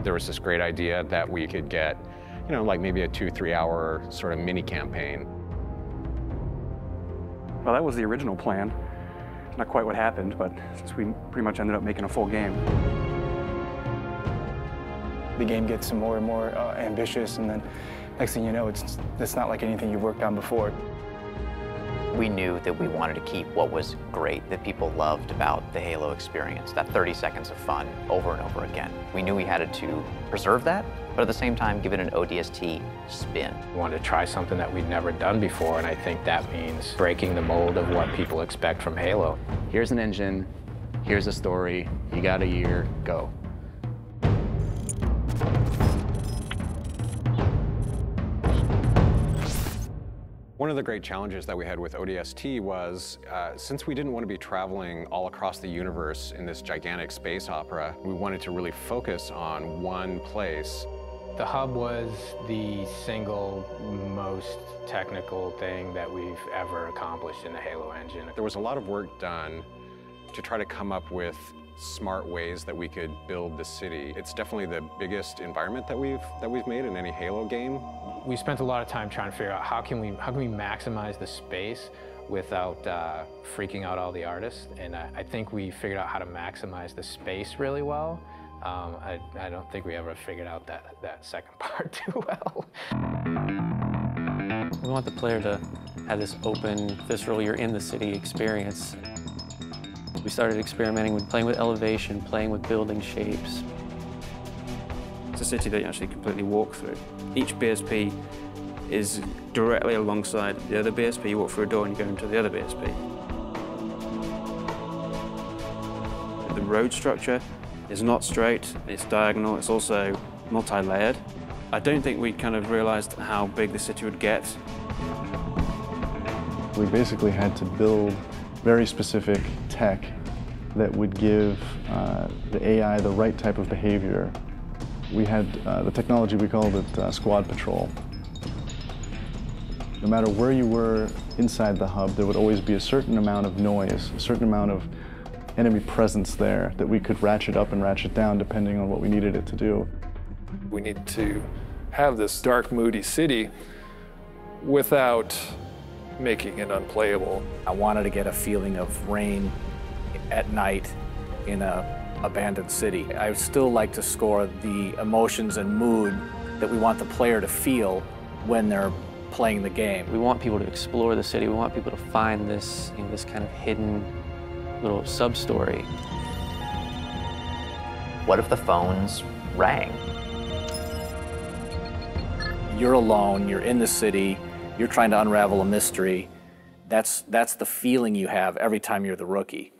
There was this great idea that we could get, like maybe a 2-3 hour sort of mini campaign. Well, that was the original plan. Not quite what happened, but since we pretty much ended up making a full game. The game gets more and more ambitious, and then next thing you know, it's not like anything you've worked on before. We knew that we wanted to keep what was great, that people loved about the Halo experience, that 30 seconds of fun over and over again. We knew we had to preserve that, but at the same time, give it an ODST spin. We wanted to try something that we'd never done before, and I think that means breaking the mold of what people expect from Halo. Here's an engine, here's a story, you got a year, go. One of the great challenges that we had with ODST was, since we didn't want to be traveling all across the universe in this gigantic space opera, we wanted to really focus on one place. The hub was the single most technical thing that we've ever accomplished in the Halo engine. There was a lot of work done to try to come up with smart ways that we could build the city. It's definitely the biggest environment that we've made in any Halo game. We spent a lot of time trying to figure out how can we maximize the space without freaking out all the artists, and I think we figured out how to maximize the space really well. I don't think we ever figured out that second part too well. We want the player to have this open, visceral, you're in the city experience. We started experimenting with playing with elevation, playing with building shapes. It's a city that you actually completely walk through. Each BSP is directly alongside the other BSP. You walk through a door and you go into the other BSP. The road structure is not straight, it's diagonal, it's also multi-layered. I don't think we kind of realized how big the city would get. We basically had to build very specific tech that would give the AI the right type of behavior. We had the technology, we called it Squad Patrol. No matter where you were inside the hub, there would always be a certain amount of noise, a certain amount of enemy presence there that we could ratchet up and ratchet down depending on what we needed it to do. We need to have this dark, moody city without making it unplayable. I wanted to get a feeling of rain at night in an abandoned city. I would still like to score the emotions and mood that we want the player to feel when they're playing the game. We want people to explore the city. We want people to find this, this kind of hidden little sub-story. What if the phones rang? You're alone, you're in the city, you're trying to unravel a mystery. That's the feeling you have every time you're the rookie.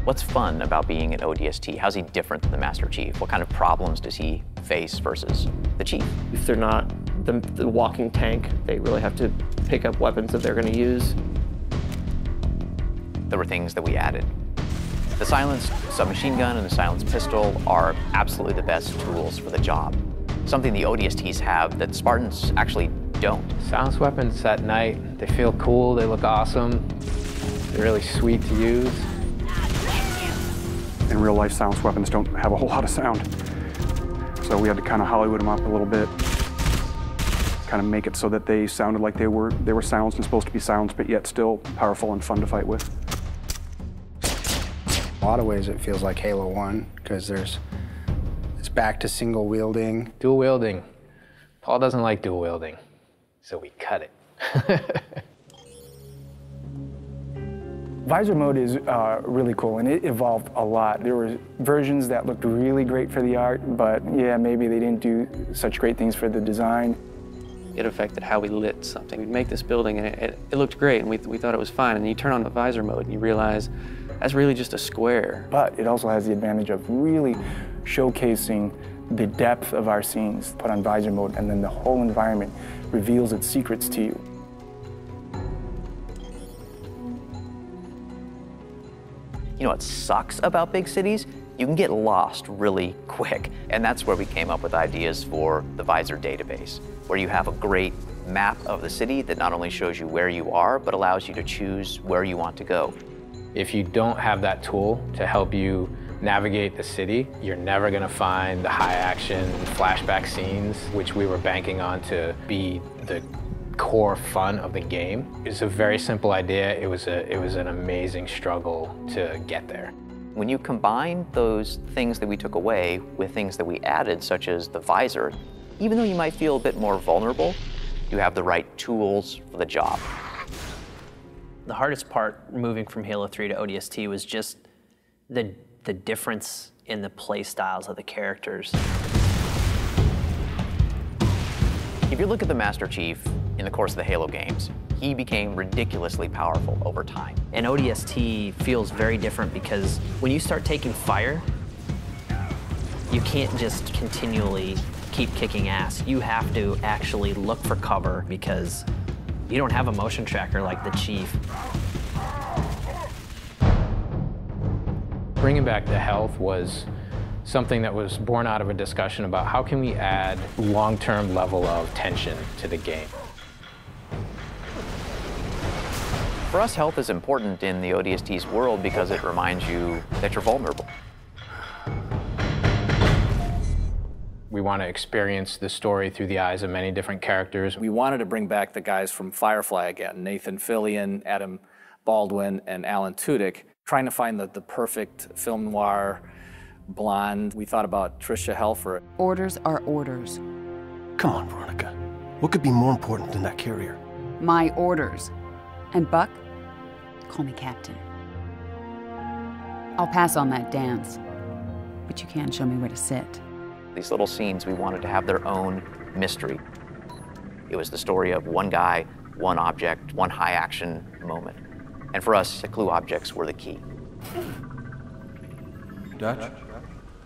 What's fun about being an ODST? How's he different than the Master Chief? What kind of problems does he face versus the Chief? If they're not the walking tank, they really have to pick up weapons that they're going to use. There were things that we added. The silenced submachine gun and the silenced pistol are absolutely the best tools for the job. Something the ODSTs have that Spartans actually don't. Silenced weapons at night, they feel cool, they look awesome, they're really sweet to use. In real life, silenced weapons don't have a whole lot of sound. So we had to kind of Hollywood them up a little bit, kind of make it so that they sounded like they were silenced and supposed to be silenced, but yet still powerful and fun to fight with. In a lot of ways, it feels like Halo 1, because it's back to single wielding. Dual wielding. Paul doesn't like dual wielding, so we cut it. Visor mode is really cool, and it evolved a lot. There were versions that looked really great for the art, but yeah, maybe they didn't do such great things for the design. It affected how we lit something. We'd make this building, and it looked great, and we thought it was fine, and you turn on the visor mode, and you realize that's really just a square. But it also has the advantage of really showcasing the depth of our scenes. Put on visor mode, and then the whole environment reveals its secrets to you. You know what sucks about big cities? You can get lost really quick. And that's where we came up with ideas for the Visor database, where you have a great map of the city that not only shows you where you are, but allows you to choose where you want to go. If you don't have that tool to help you navigate the city. You're never gonna find the high action flashback scenes, which we were banking on to be the core fun of the game. It's a very simple idea. It was an amazing struggle to get there. When you combine those things that we took away with things that we added, such as the visor, even though you might feel a bit more vulnerable, you have the right tools for the job. The hardest part moving from Halo 3 to ODST was just the difference in the play styles of the characters. If you look at the Master Chief in the course of the Halo games, he became ridiculously powerful over time. And ODST feels very different because when you start taking fire, you can't just continually keep kicking ass. You have to actually look for cover because you don't have a motion tracker like the Chief. Bringing back the health was something that was born out of a discussion about how can we add long-term level of tension to the game. For us, health is important in the ODST's world because it reminds you that you're vulnerable. We want to experience the story through the eyes of many different characters. We wanted to bring back the guys from Firefly again, Nathan Fillion, Adam Baldwin, and Alan Tudyk, trying to find the perfect film noir blonde. We thought about Tricia Helfer. Orders are orders. Come on, Veronica. What could be more important than that carrier? My orders. And Buck, call me Captain. I'll pass on that dance, but you can show me where to sit. These little scenes, we wanted to have their own mystery. It was the story of one guy, one object, one high action moment. And for us, the clue objects were the key. Dutch,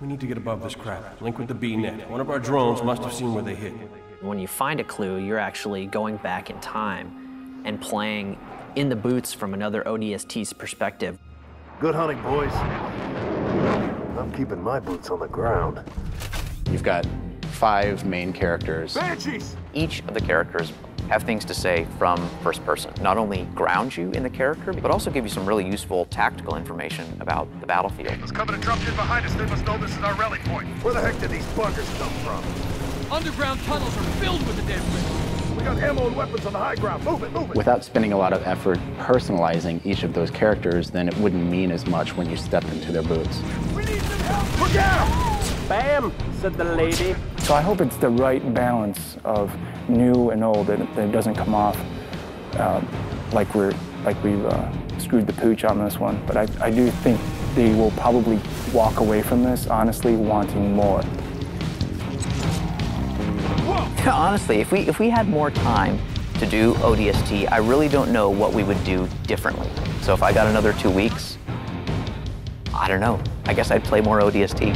we need to get above this crap. Link with the B-net. One of our drones must have seen where they hit. When you find a clue, you're actually going back in time and playing in the boots from another ODST's perspective. Good hunting, boys. I'm keeping my boots on the ground. You've got 5 main characters. Banshees! Each of the characters have things to say from first person. Not only ground you in the character, but also give you some really useful tactical information about the battlefield. It's coming to drop in behind us. They must know this is our rally point. Where the heck did these bunkers come from? Underground tunnels are filled with the damn thing. We got ammo and weapons on the high ground. Move it, move it. Without spending a lot of effort personalizing each of those characters, then it wouldn't mean as much when you step into their boots. We need some help. Look out! Bam, said the lady. So I hope it's the right balance of new and old, that it doesn't come off like we've screwed the pooch on this one. But I do think they will probably walk away from this honestly wanting more. Honestly, if we had more time to do ODST, I really don't know what we would do differently. So if I got another 2 weeks, I don't know. I guess I'd play more ODST.